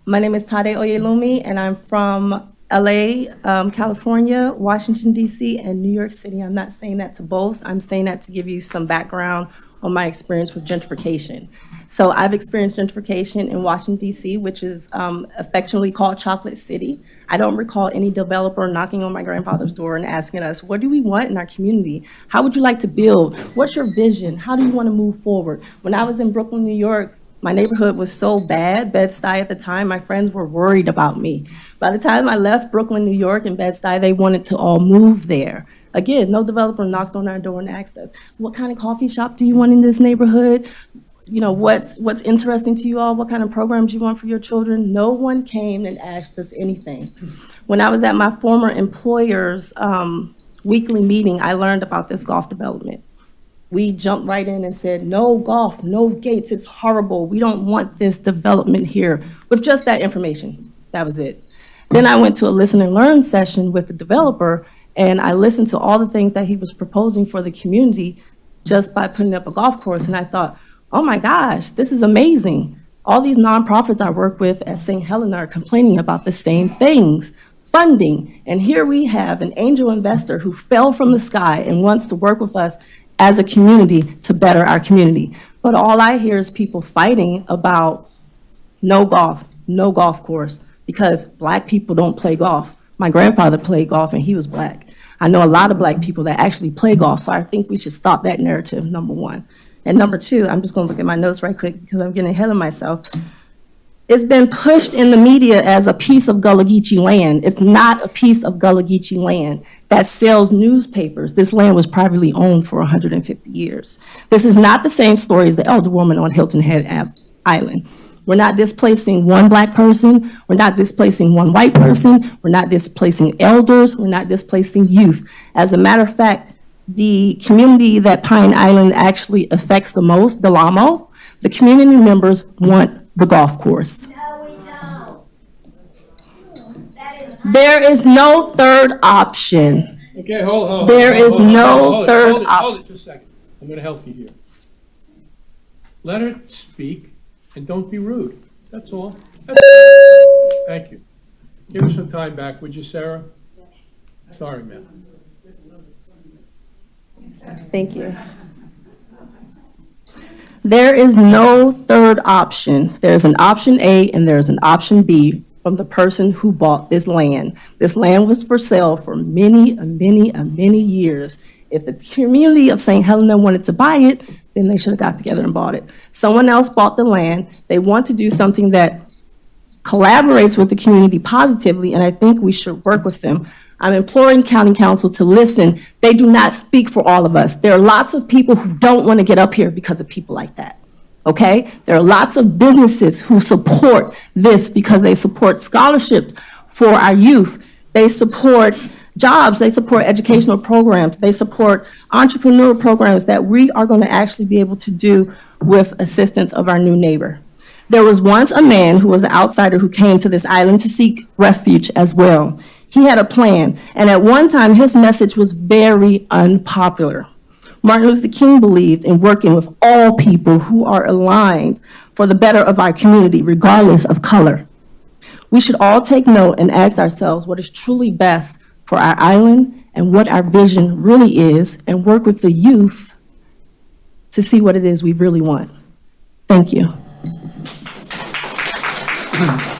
My name is Tade Oyelumi, and I'm from LA, California, Washington, D.C., and New York City. I'm not saying that to boast. I'm saying that to give you some background on my experience with gentrification. So I've experienced gentrification in Washington, D.C., which is affectionately called Chocolate City. I don't recall any developer knocking on my grandfather's door and asking us, what do we want in our community? How would you like to build? What's your vision? How do you want to move forward? When I was in Brooklyn, New York, my neighborhood was so bad, Bed-Stuy at the time, my friends were worried about me. By the time I left Brooklyn, New York and Bed-Stuy, they wanted to all move there. Again, no developer knocked on our door and asked us, what kind of coffee shop do you want in this neighborhood? You know, what's interesting to you all? What kind of programs you want for your children? No one came and asked us anything. When I was at my former employer's weekly meeting, I learned about this golf development. We jumped right in and said, no golf, no gates, it's horrible. We don't want this development here, with just that information. That was it. Then I went to a listen and learn session with the developer, and I listened to all the things that he was proposing for the community just by putting up a golf course, and I thought, oh my gosh, this is amazing. All these nonprofits I work with at St. Helena are complaining about the same things. Funding, and here we have an angel investor who fell from the sky and wants to work with us as a community to better our community. But all I hear is people fighting about no golf course, because Black people don't play golf. My grandfather played golf and he was Black. I know a lot of Black people that actually play golf, so I think we should stop that narrative, number one. And number two, I'm just gonna look at my notes right quick because I'm getting ahead of myself. It's been pushed in the media as a piece of Gullah Geechee land. It's not a piece of Gullah Geechee land that sells newspapers. This land was privately owned for 150 years. This is not the same story as the elder woman on Hilton Head Island. We're not displacing one Black person. We're not displacing one white person. We're not displacing elders. We're not displacing youth. As a matter of fact, the community that Pine Island actually affects the most, Delamo, the community members want the golf course. No, we don't. That is There is no third option. Okay, hold. There is no third option. Hold it just a second. I'm going to help you here. Let her speak and don't be rude. That's all. Thank you. Give her some time back, would you, Sarah? Sorry, ma'am. Thank you. There is no third option. There's an option A and there's an option B from the person who bought this land. This land was for sale for many years. If the community of St. Helena wanted to buy it, then they should have got together and bought it. Someone else bought the land. They want to do something that collaborates with the community positively, and I think we should work with them. I'm imploring county council to listen. They do not speak for all of us. There are lots of people who don't want to get up here because of people like that, okay? There are lots of businesses who support this because they support scholarships for our youth. They support jobs, they support educational programs, they support entrepreneurial programs that we are going to actually be able to do with assistance of our new neighbor. There was once a man who was an outsider who came to this island to seek refuge as well. He had a plan, and at one time his message was very unpopular. Martin Luther King believed in working with all people who are aligned for the better of our community, regardless of color. We should all take note and ask ourselves what is truly best for our island and what our vision really is, and work with the youth to see what it is we really want. Thank you.